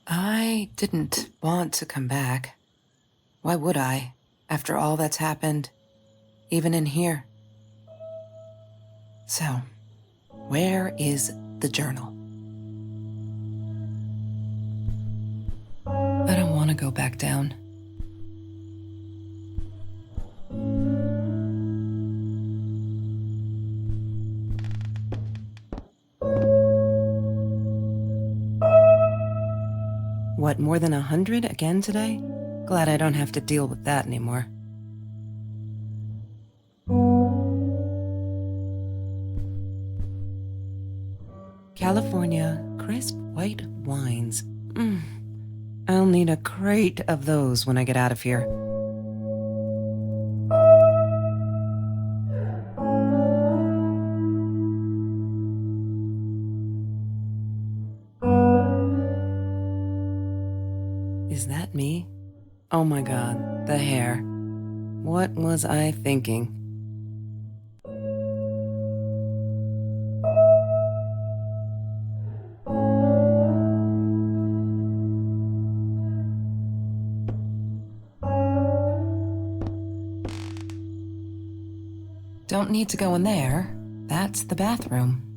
I didn't want to come back. Why would I, after all that's happened, even in here? So, where is the journal? I don't want to go back down. What, more than 100 again today? Glad I don't have to deal with that anymore. California crisp white wines. I'll need a crate of those when I get out of here. Is that me? Oh my God, the hair. What was I thinking? Don't need to go in there. That's the bathroom.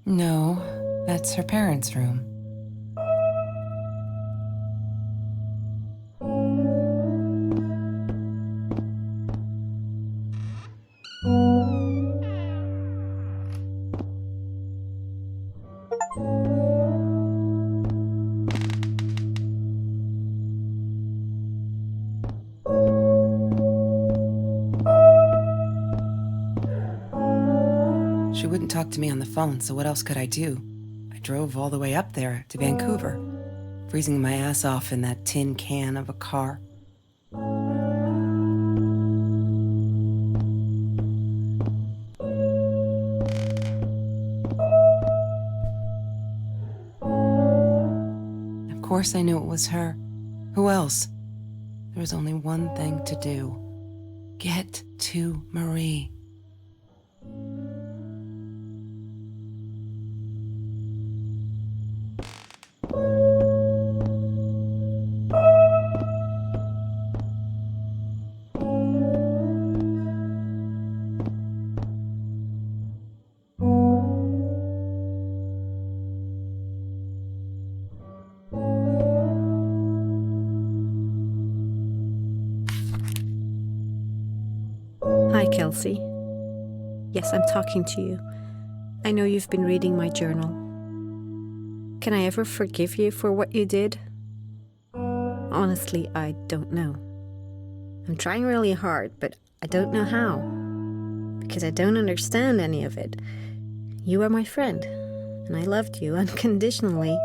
No, that's her parents' room. She wouldn't talk to me on the phone, so what else could I do? I drove all the way up there to Vancouver, freezing my ass off in that tin can of a car. Of course I knew it was her. Who else? There was only one thing to do. Get to Marie. Hi, Kelsey. Yes, I'm talking to you. I know you've been reading my journal. Can I ever forgive you for what you did? Honestly, I don't know. I'm trying really hard, but I don't know how. Because I don't understand any of it. You are my friend, and I loved you unconditionally.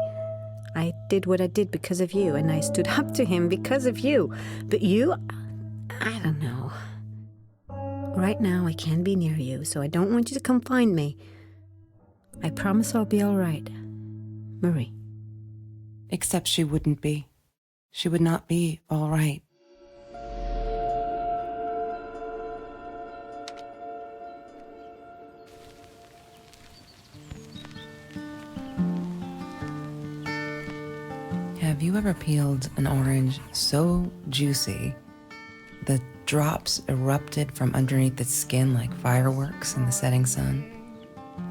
I did what I did because of you, and I stood up to him because of you. But you, I don't know. Right now, I can't be near you, so I don't want you to come find me. I promise I'll be all right. Marie. Except she wouldn't be. She would not be all right. Have you ever peeled an orange so juicy the drops erupted from underneath its skin like fireworks in the setting sun?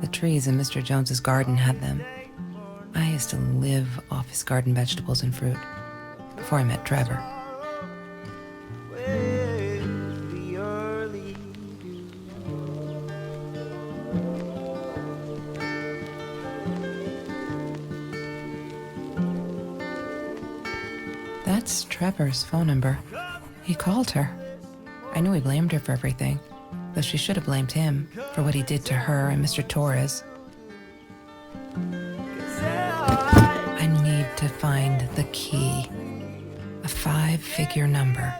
The trees in Mr. Jones's garden had them. I used to live off his garden vegetables and fruit before I met Trevor. That's Trevor's phone number. He called her. I knew he blamed her for everything, though she should have blamed him for what he did to her and Mr. Torres. I need to find the key. A 5-figure number.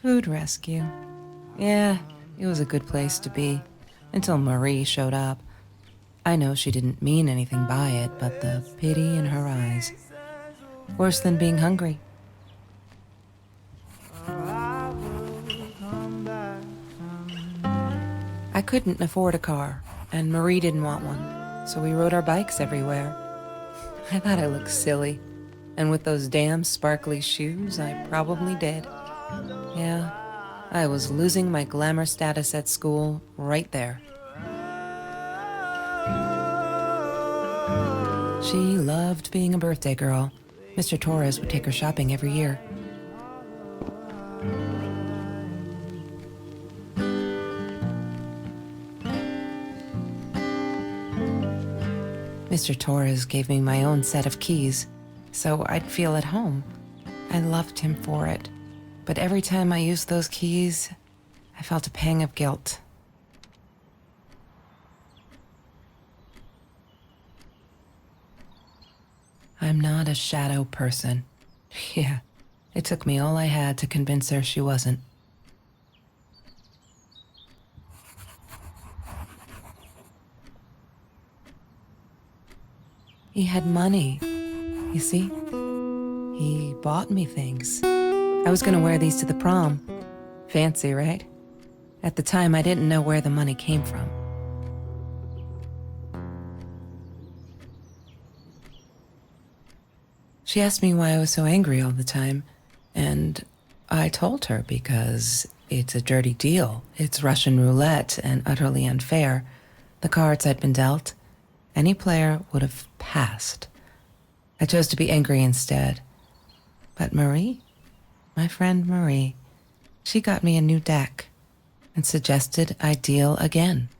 Food rescue. Yeah, it was a good place to be. Until Marie showed up. I know she didn't mean anything by it, but the pity in her eyes. Worse than being hungry. I couldn't afford a car, and Marie didn't want one, so we rode our bikes everywhere. I thought I looked silly, and with those damn sparkly shoes, I probably did. Yeah, I was losing my glamour status at school right there. She loved being a birthday girl. Mr. Torres would take her shopping every year. Mr. Torres gave me my own set of keys, so I'd feel at home. I loved him for it, but every time I used those keys, I felt a pang of guilt. I'm not a shadow person. Yeah, it took me all I had to convince her she wasn't. He had money, you see? He bought me things. I was gonna wear these to the prom. Fancy, right? At the time, I didn't know where the money came from. She asked me why I was so angry all the time, and I told her because it's a dirty deal. It's Russian roulette and utterly unfair. The cards I'd been dealt, any player would have passed. I chose to be angry instead. But Marie, my friend Marie, she got me a new deck and suggested I deal again.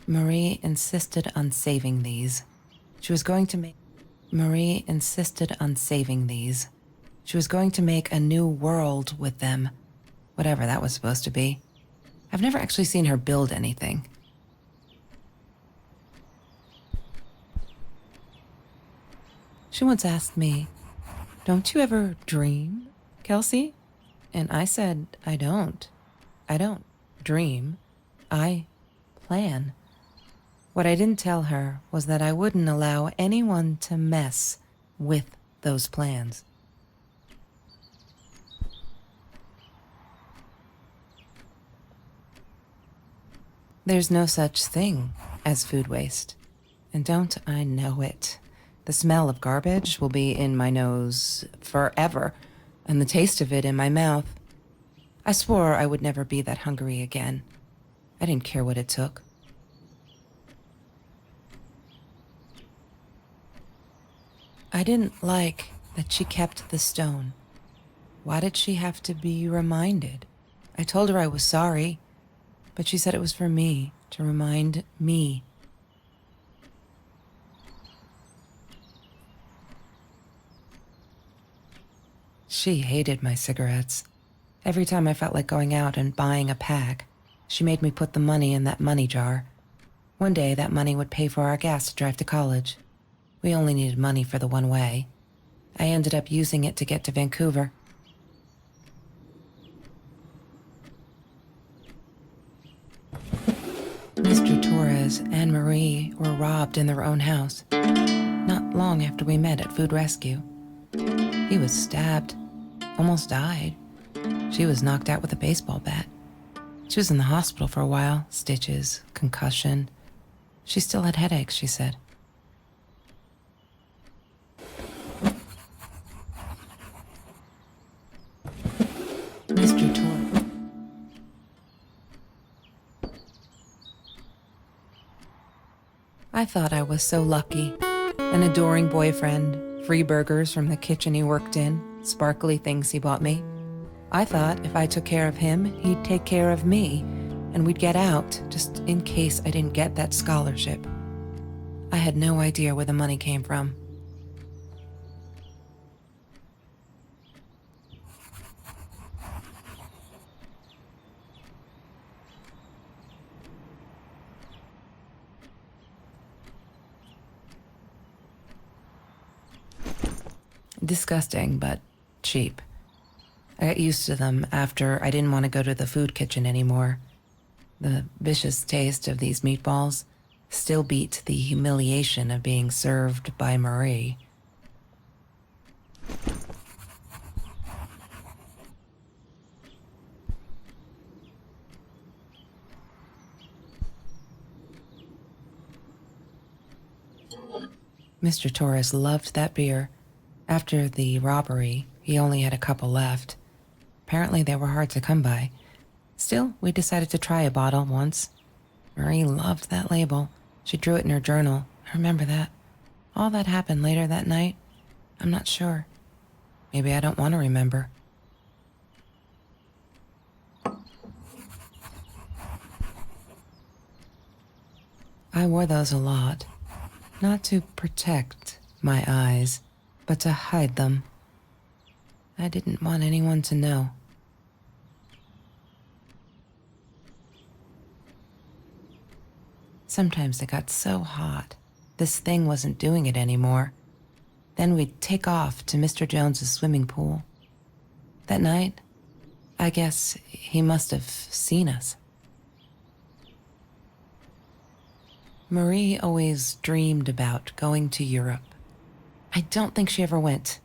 Marie insisted on saving these. She was going to make a new world with them, whatever that was supposed to be. I've never actually seen her build anything. She once asked me, "Don't you ever dream, Kelsey?" And I said, I don't dream. I plan. What I didn't tell her was that I wouldn't allow anyone to mess with those plans. There's no such thing as food waste. And don't I know it? The smell of garbage will be in my nose forever, and the taste of it in my mouth. I swore I would never be that hungry again. I didn't care what it took. I didn't like that she kept the stone. Why did she have to be reminded? I told her I was sorry, but she said it was for me, to remind me. She hated my cigarettes. Every time I felt like going out and buying a pack, she made me put the money in that money jar. One day, that money would pay for our gas to drive to college. We only needed money for the one way. I ended up using it to get to Vancouver. Mr. Torres and Marie were robbed in their own house, not long after we met at Food Rescue. He was stabbed, almost died. She was knocked out with a baseball bat. She was in the hospital for a while, stitches, concussion. She still had headaches, she said. Mr. Torres. I thought I was so lucky. An adoring boyfriend, free burgers from the kitchen he worked in, sparkly things he bought me. I thought if I took care of him, he'd take care of me, and we'd get out, just in case I didn't get that scholarship. I had no idea where the money came from. Disgusting, but cheap. I got used to them after I didn't want to go to the food kitchen anymore. The vicious taste of these meatballs still beat the humiliation of being served by Marie. Mr. Torres loved that beer. After the robbery, he only had a couple left. Apparently they were hard to come by. Still, we decided to try a bottle once. Marie loved that label. She drew it in her journal. I remember that. All that happened later that night, I'm not sure. Maybe I don't want to remember. I wore those a lot. Not to protect my eyes, but to hide them. I didn't want anyone to know. Sometimes it got so hot, this thing wasn't doing it anymore. Then we'd take off to Mr. Jones's swimming pool. That night, I guess he must have seen us. Marie always dreamed about going to Europe. I don't think she ever went.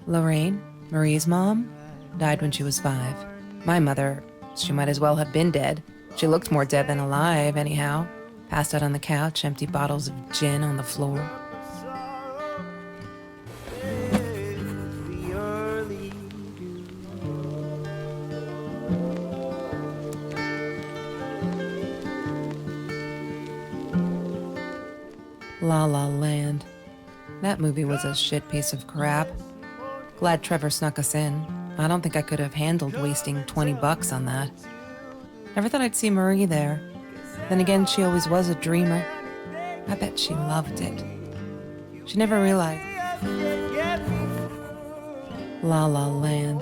Lorraine, Marie's mom, died when she was 5. My mother, she might as well have been dead. She looked more dead than alive, anyhow. Passed out on the couch, empty bottles of gin on the floor. La La Land. That movie was a shit piece of crap. Glad Trevor snuck us in. I don't think I could have handled wasting $20 on that. Never thought I'd see Marie there. Then again, she always was a dreamer. I bet she loved it. She never realized. La La Land.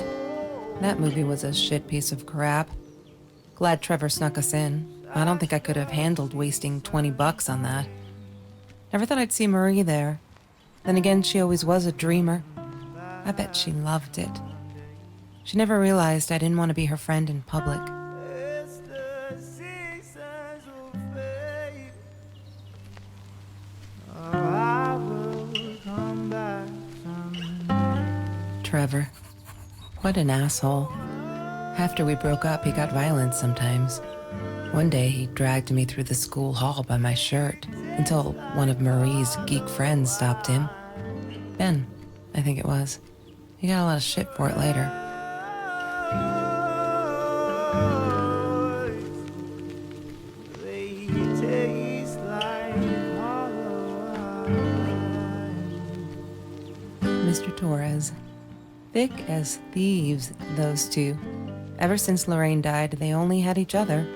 That movie was a shit piece of crap. Glad Trevor snuck us in. I don't think I could have handled wasting $20 on that. Never thought I'd see Marie there. Then again, she always was a dreamer. I bet she loved it. She never realized I didn't want to be her friend in public. Trevor. What an asshole. After we broke up, he got violent sometimes. One day, he dragged me through the school hall by my shirt until one of Marie's geek friends stopped him. Ben, I think it was. He got a lot of shit for it later. Mr. Torres. Thick as thieves, those two. Ever since Lorraine died, they only had each other.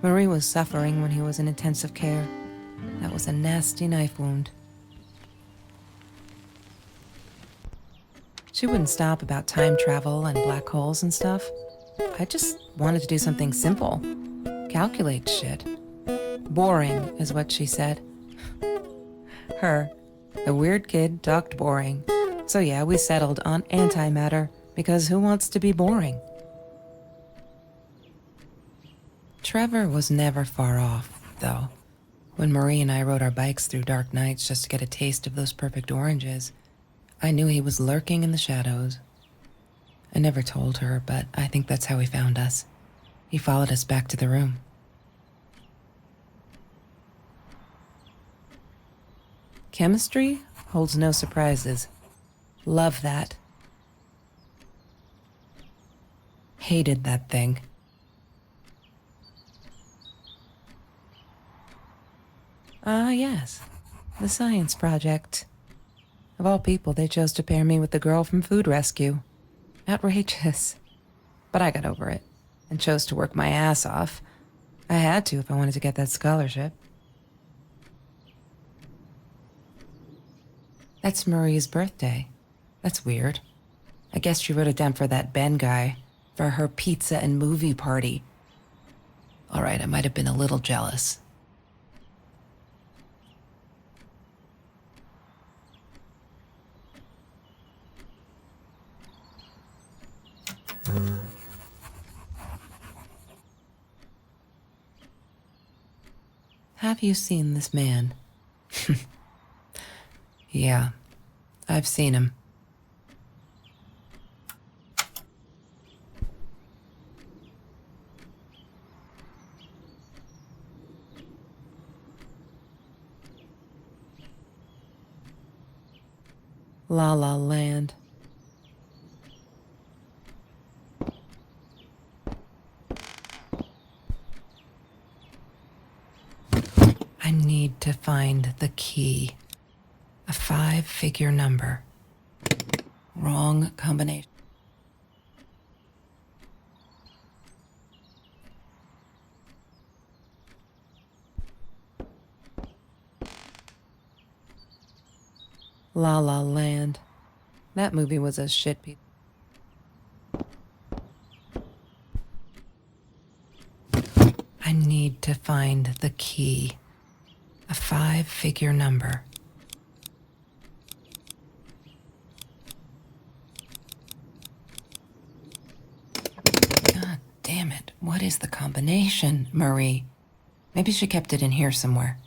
Marie was suffering when he was in intensive care. That was a nasty knife wound. She wouldn't stop about time travel and black holes and stuff. I just wanted to do something simple. Calculate shit. Boring is what she said. Her, the weird kid, talked boring. So yeah, we settled on antimatter, because who wants to be boring? Trevor was never far off, though. When Marie and I rode our bikes through dark nights just to get a taste of those perfect oranges, I knew he was lurking in the shadows. I never told her, but I think that's how he found us. He followed us back to the room. Chemistry holds no surprises. Love that. Hated that thing. Ah, yes. The science project. Of all people, they chose to pair me with the girl from Food Rescue. Outrageous. But I got over it and chose to work my ass off. I had to if I wanted to get that scholarship. That's Marie's birthday. That's weird. I guess she wrote it down for that Ben guy, for her pizza and movie party. All right, I might have been a little jealous. Have you seen this man? Yeah, I've seen him. La La Land. I need to find the key. A 5-figure number. Wrong combination. La La Land. That movie was a shit piece. I need to find the key. A 5-figure number. God damn it. What is the combination, Marie? Maybe she kept it in here somewhere.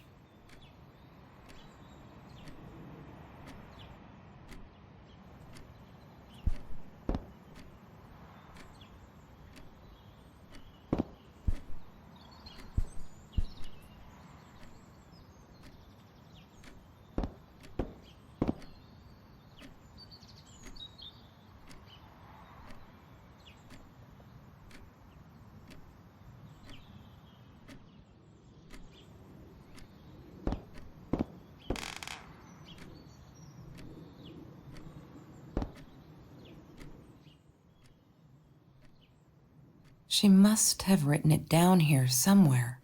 She must have written it down here somewhere.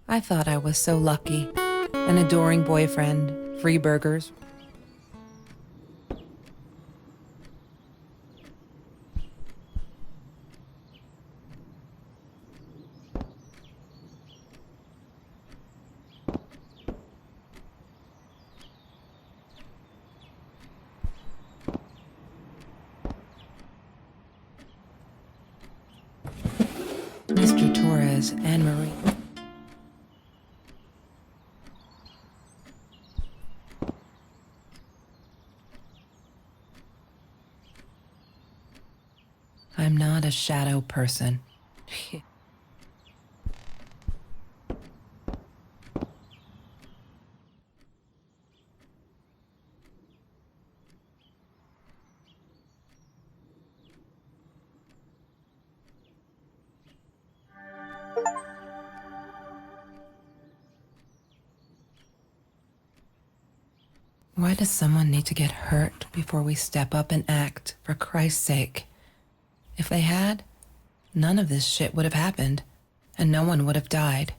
I thought I was so lucky. An adoring boyfriend, free burgers. Mr. Torres and Marie. I'm not a shadow person. Why does someone need to get hurt before we step up and act, for Christ's sake? If they had, none of this shit would have happened, and no one would have died.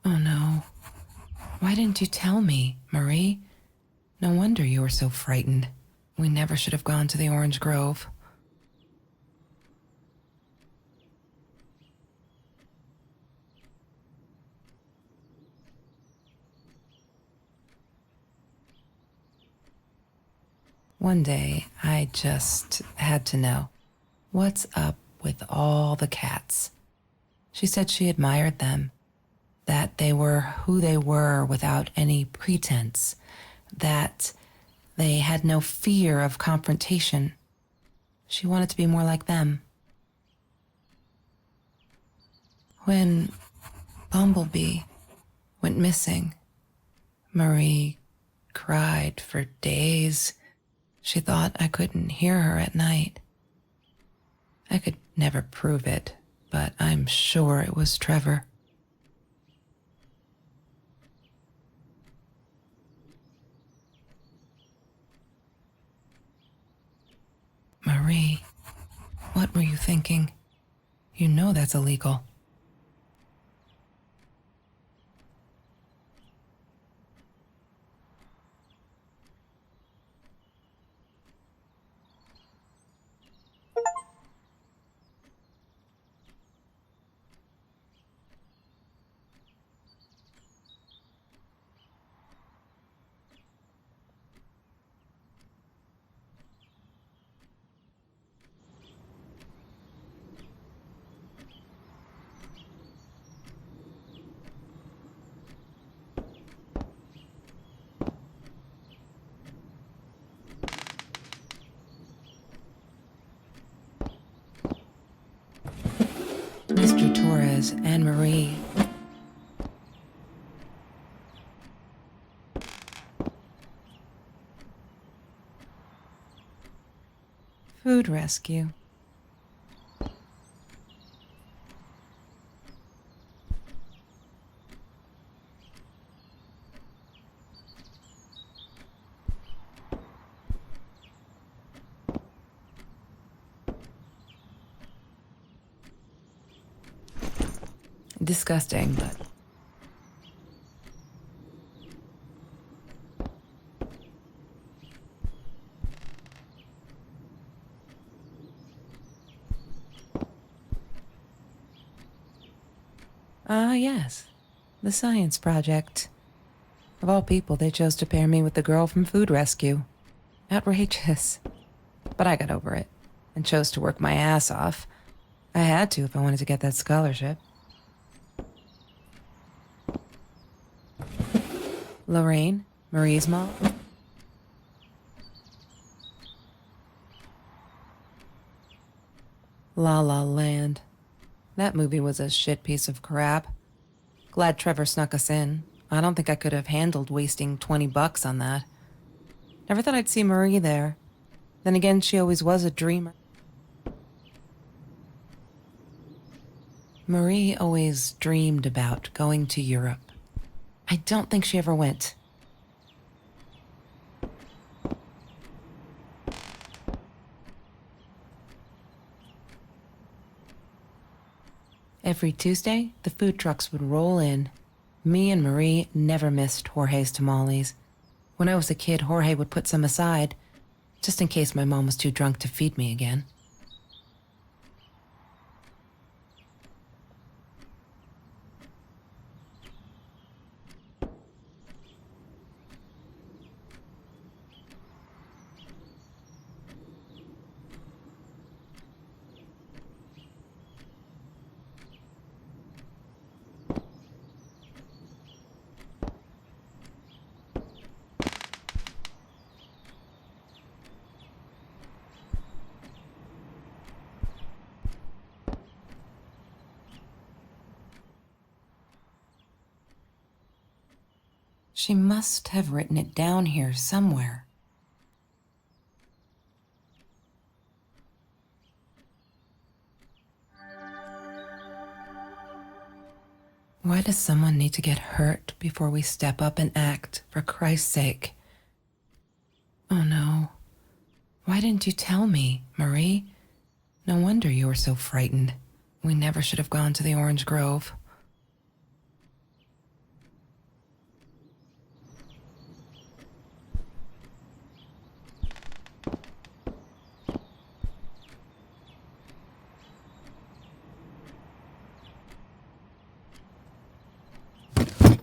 Oh no. Why didn't you tell me, Marie? No wonder you were so frightened. We never should have gone to the Orange Grove. One day, I just had to know. What's up with all the cats? She said she admired them, that they were who they were without any pretense, that they had no fear of confrontation. She wanted to be more like them. When Bumblebee went missing, Marie cried for days. She thought I couldn't hear her at night. I could never prove it, but I'm sure it was Trevor. Marie, what were you thinking? You know that's illegal. Mr. Torres and Marie. Food rescue. Disgusting, but yes. The science project. Of all people, they chose to pair me with the girl from Food Rescue. Outrageous. But I got over it and chose to work my ass off. I had to if I wanted to get that scholarship. Lorraine, Marie's mom. La La Land. That movie was a shit piece of crap. Glad Trevor snuck us in. I don't think I could have handled wasting $20 on that. Never thought I'd see Marie there. Then again, she always was a dreamer. Marie always dreamed about going to Europe. I don't think she ever went. Every Tuesday, the food trucks would roll in. Me and Marie never missed Jorge's tamales. When I was a kid, Jorge would put some aside, just in case my mom was too drunk to feed me again. She must have written it down here somewhere. Why does someone need to get hurt before we step up and act, for Christ's sake? Oh no. Why didn't you tell me, Marie? No wonder you were so frightened. We never should have gone to the orange grove.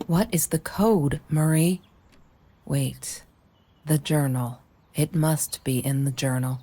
What is the code, Marie? Wait. The journal. It must be in the journal.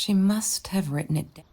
She must have written it down.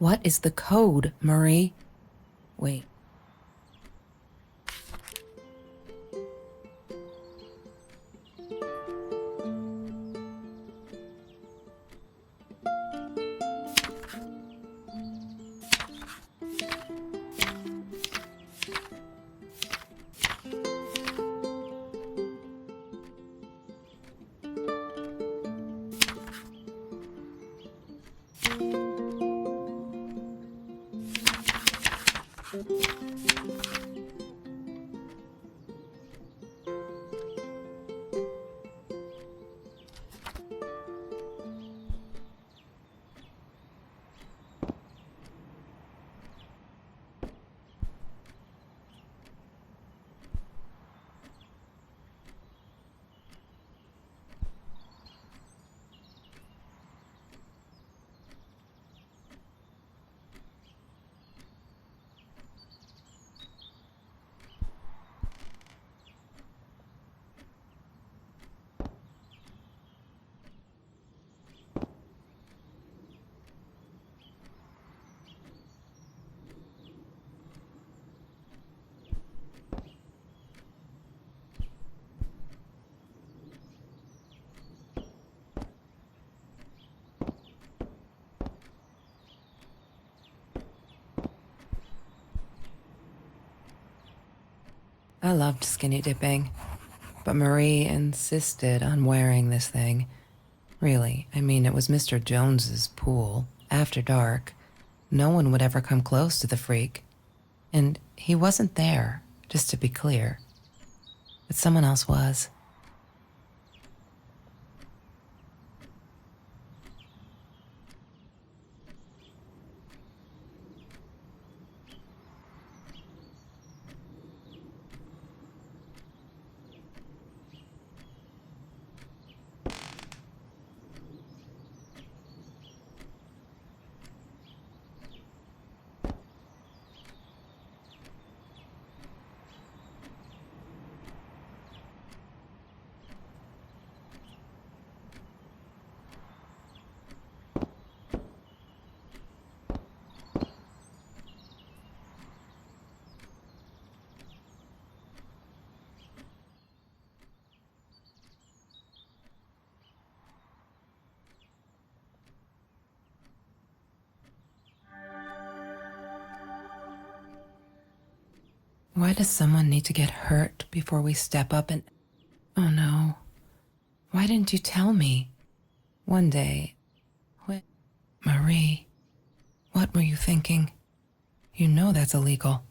What is the code, Marie? Wait. I loved skinny dipping, but Marie insisted on wearing this thing. Really, I mean, it was Mr. Jones's pool, after dark. No one would ever come close to the freak. And he wasn't there, just to be clear. But someone else was. Why does someone need to get hurt before we step up and... Oh no. Why didn't you tell me? One day... What? Marie, what were you thinking? You know that's illegal.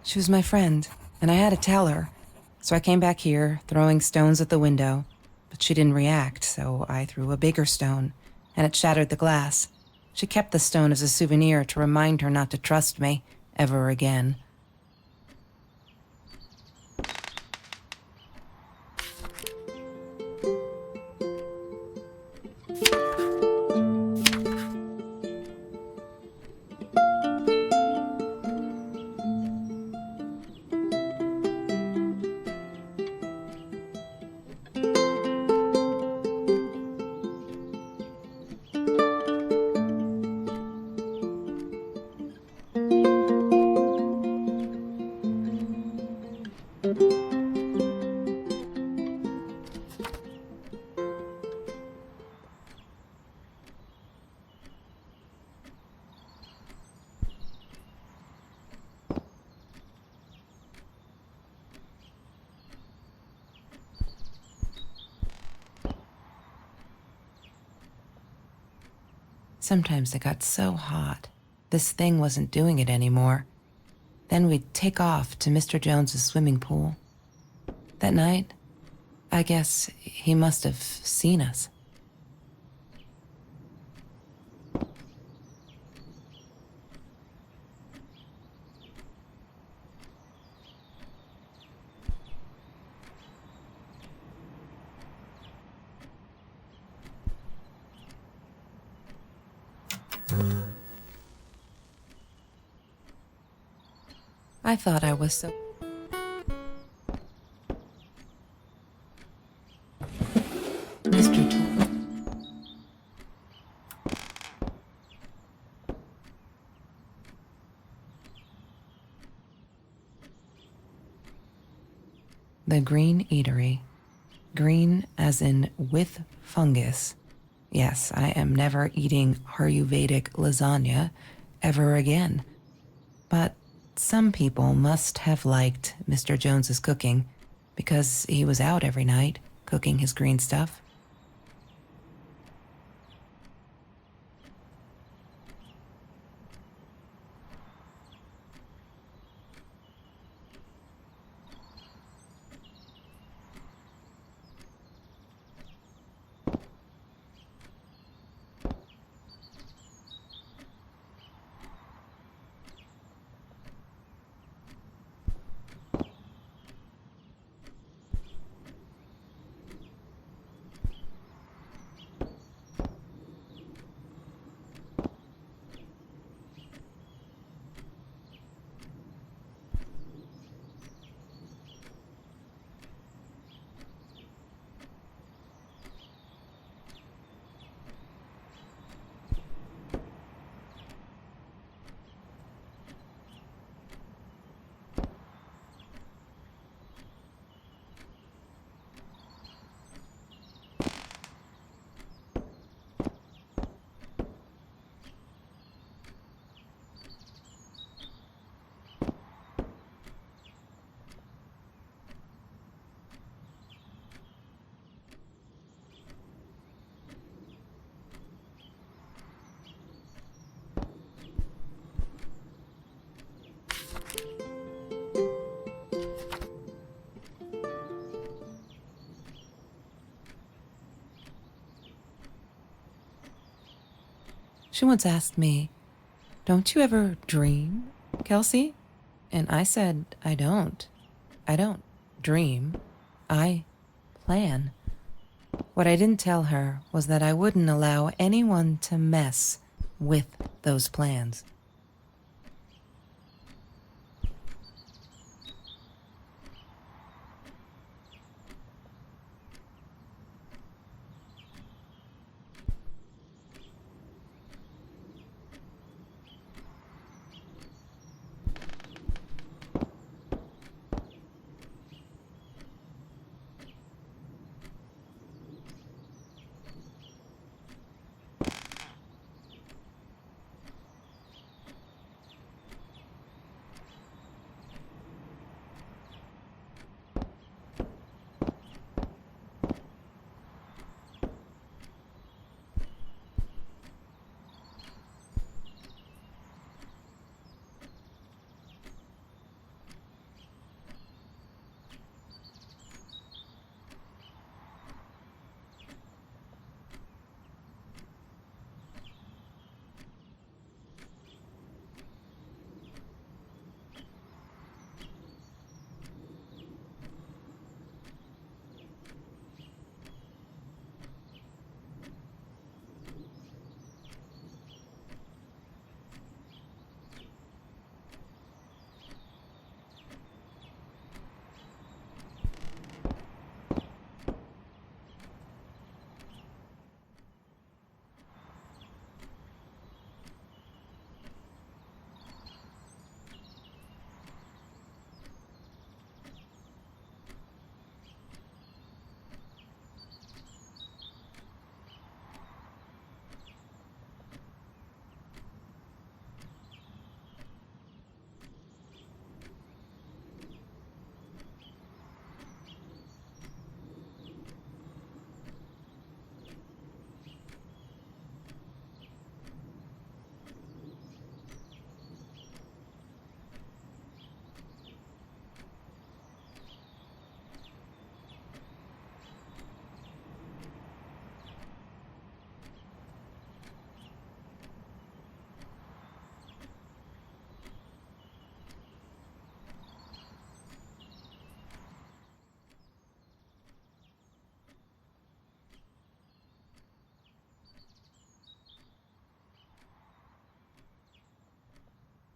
She was my friend, and I had to tell her. So I came back here, throwing stones at the window. But she didn't react, so I threw a bigger stone, and it shattered the glass. She kept the stone as a souvenir to remind her not to trust me ever again. Sometimes it got so hot, this thing wasn't doing it anymore. Then we'd take off to Mr. Jones's swimming pool. That night, I guess he must have seen us. I thought I was so... The Green Eatery. Green as in with fungus. Yes, I am never eating Ayurvedic lasagna ever again. But some people must have liked Mr. Jones's cooking because he was out every night cooking his green stuff. She once asked me, "Don't you ever dream, Kelsey?" And I said, I don't. I don't dream. I plan. What I didn't tell her was that I wouldn't allow anyone to mess with those plans.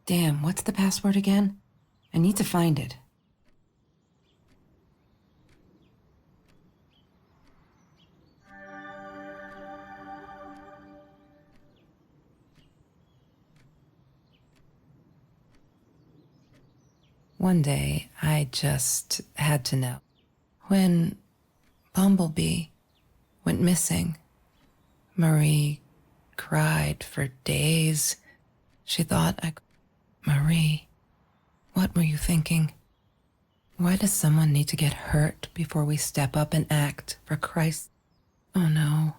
Damn, what's the password again? I need to find it. One day, I just had to know. When Bumblebee went missing, Marie cried for days. She thought Marie, what were you thinking? Why does someone need to get hurt before we step up and act, for Christ? Oh no.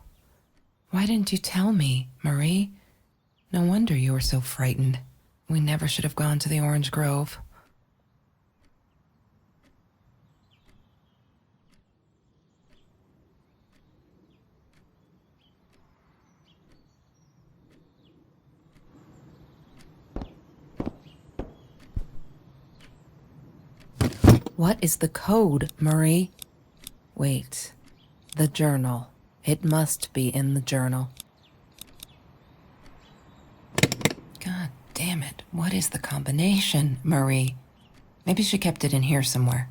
Why didn't you tell me, Marie? No wonder you were so frightened. We never should have gone to the orange grove. What is the code, Marie? Wait. The journal. It must be in the journal. God damn it. What is the combination, Marie? Maybe she kept it in here somewhere.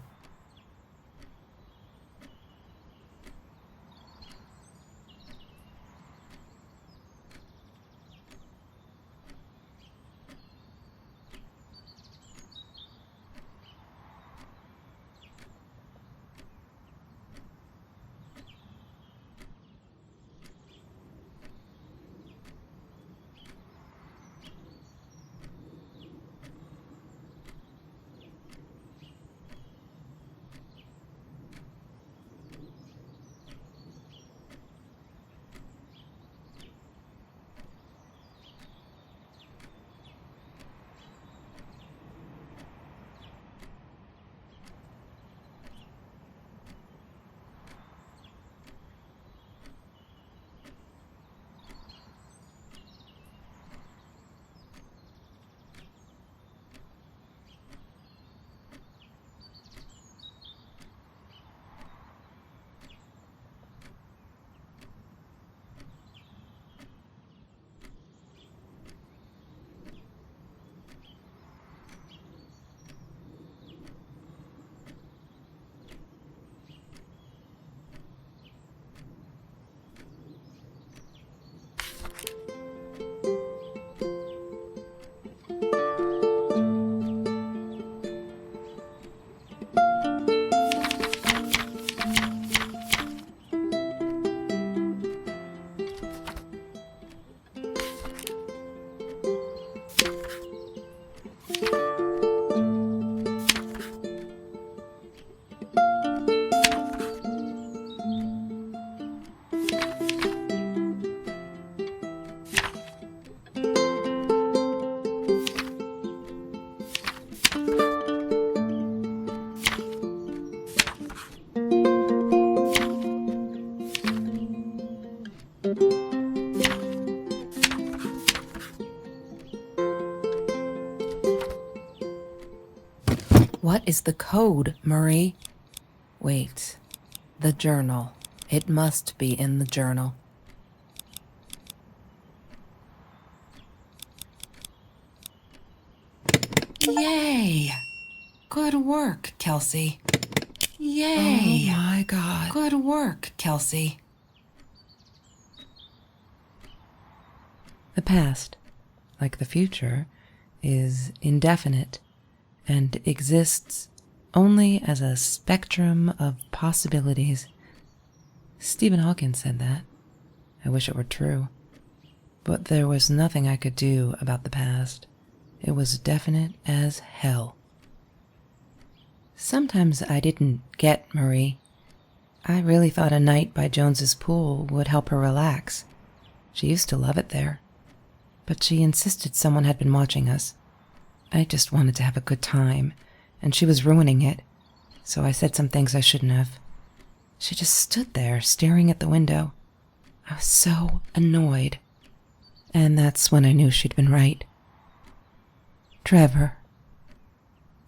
What is the code, Marie? Wait. The journal. It must be in the journal. Yay! Good work, Kelsey. Yay! Oh my God. Good work, Kelsey. The past, like the future, is indefinite and exists only as a spectrum of possibilities. Stephen Hawking said that. I wish it were true. But there was nothing I could do about the past. It was definite as hell. Sometimes I didn't get Marie. I really thought a night by Jones's pool would help her relax. She used to love it there. But she insisted someone had been watching us. I just wanted to have a good time, and she was ruining it, so I said some things I shouldn't have. She just stood there, staring at the window. I was so annoyed. And that's when I knew she'd been right. Trevor.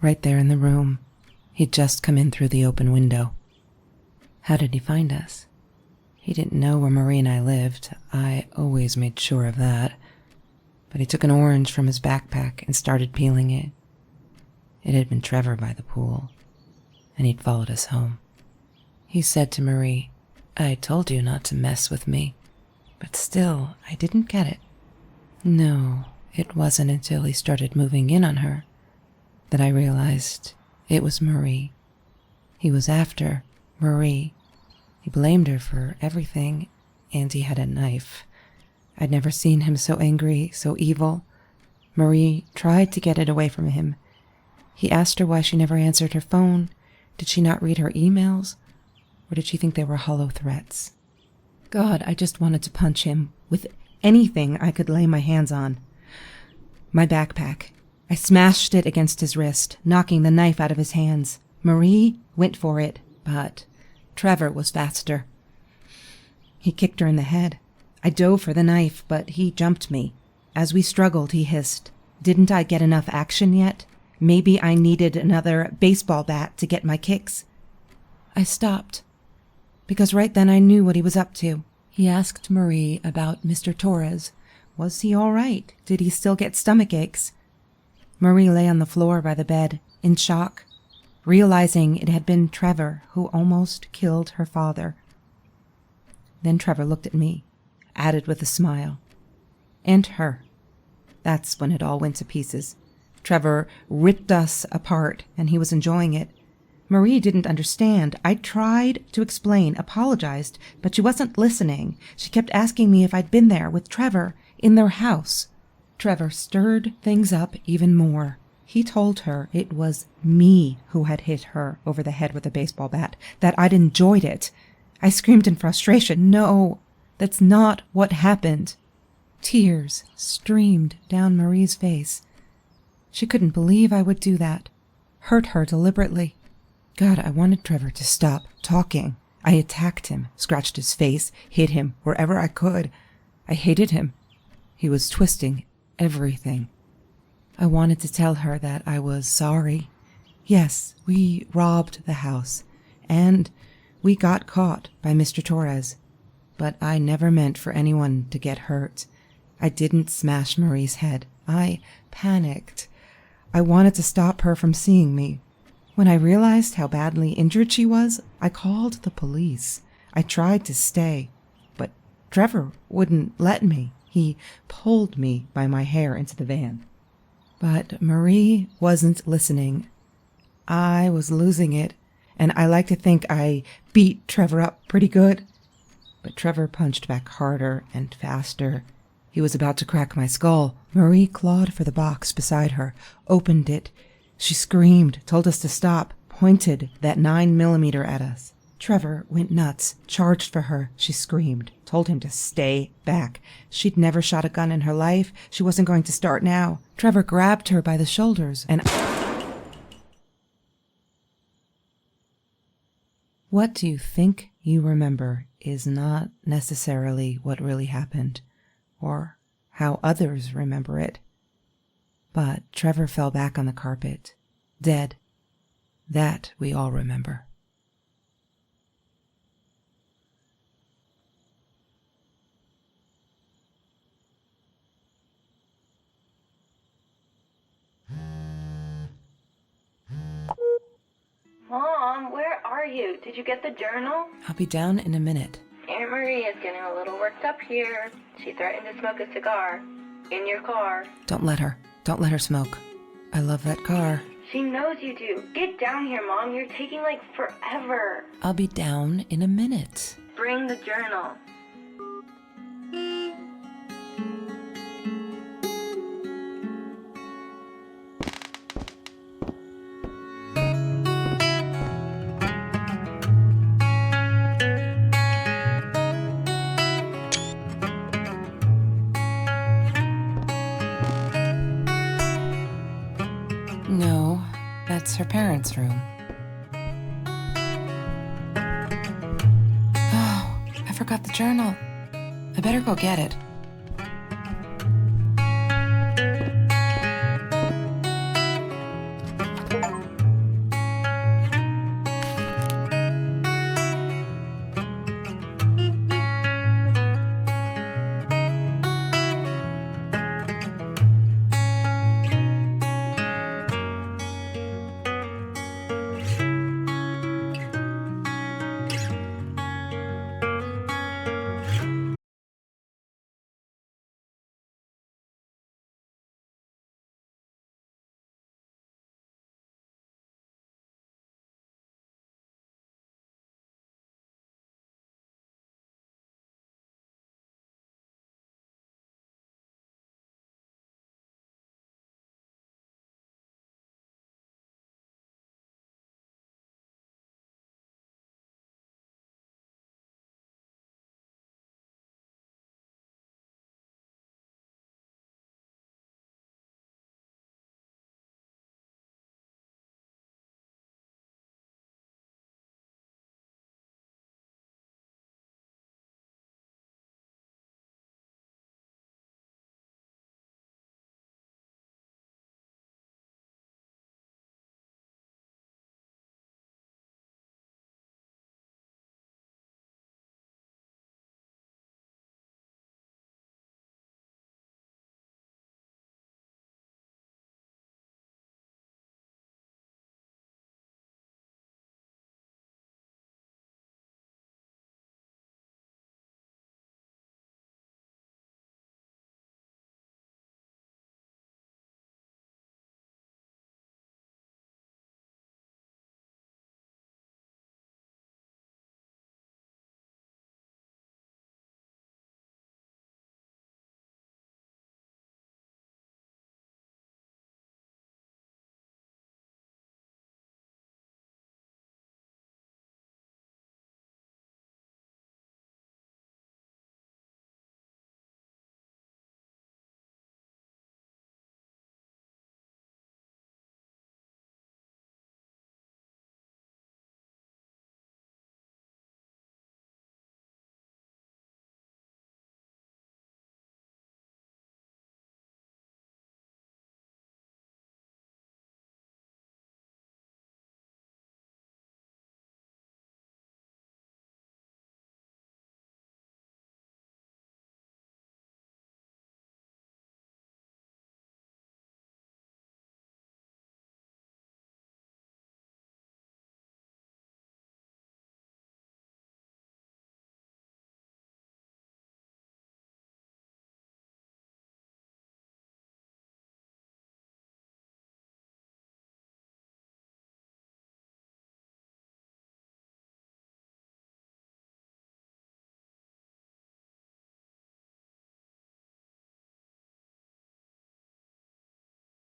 Right there in the room. He'd just come in through the open window. How did he find us? He didn't know where Marie and I lived. I always made sure of that. But he took an orange from his backpack and started peeling it. It had been Trevor by the pool, and he'd followed us home. He said to Marie, "I told you not to mess with me." But still, I didn't get it. No, it wasn't until he started moving in on her that I realized it was Marie. He was after Marie. He blamed her for everything, and he had a knife. I'd never seen him so angry, so evil. Marie tried to get it away from him. He asked her why she never answered her phone. Did she not read her emails? Or did she think they were hollow threats? God, I just wanted to punch him with anything I could lay my hands on. My backpack. I smashed it against his wrist, knocking the knife out of his hands. Marie went for it, but Trevor was faster. He kicked her in the head. I dove for the knife, but he jumped me. As we struggled, he hissed, "Didn't I get enough action yet? Maybe I needed another baseball bat to get my kicks." I stopped, because right then I knew what he was up to. He asked Marie about Mr. Torres. Was he all right? Did he still get stomach aches? Marie lay on the floor by the bed, in shock, realizing it had been Trevor who almost killed her father. Then Trevor looked at me, added with a smile. And her. That's when it all went to pieces. Trevor ripped us apart, and he was enjoying it. Marie didn't understand. I tried to explain, apologized, but she wasn't listening. She kept asking me if I'd been there with Trevor in their house. Trevor stirred things up even more. He told her it was me who had hit her over the head with a baseball bat, that I'd enjoyed it. I screamed in frustration, "No, that's not what happened." Tears streamed down Marie's face. She couldn't believe I would do that, hurt her deliberately. God, I wanted Trevor to stop talking. I attacked him, scratched his face, hit him wherever I could. I hated him. He was twisting everything. I wanted to tell her that I was sorry. Yes, we robbed the house, and we got caught by Mr. Torres. But I never meant for anyone to get hurt. I didn't smash Marie's head. I panicked. I wanted to stop her from seeing me. When I realized how badly injured she was, I called the police. I tried to stay, but Trevor wouldn't let me. He pulled me by my hair into the van. But Marie wasn't listening. I was losing it, and I like to think I beat Trevor up pretty good. But Trevor punched back harder and faster. He was about to crack my skull. Marie clawed for the box beside her, opened it. She screamed, told us to stop, pointed that 9mm at us. Trevor went nuts, charged for her. She screamed, told him to stay back. She'd never shot a gun in her life. She wasn't going to start now. Trevor grabbed her by the shoulders and... What do you think you remember is not necessarily what really happened, or how others remember it. But Trevor fell back on the carpet, dead. That we all remember. Mom, where are you? Did you get the journal? I'll be down in a minute. Aunt Marie is getting a little worked up here. She threatened to smoke a cigar. In your car. Don't let her. Don't let her smoke. I love that car. She knows you do. Get down here, Mom. You're taking like forever. I'll be down in a minute. Bring the journal. No, that's her parents' room. Oh, I forgot the journal. I better go get it.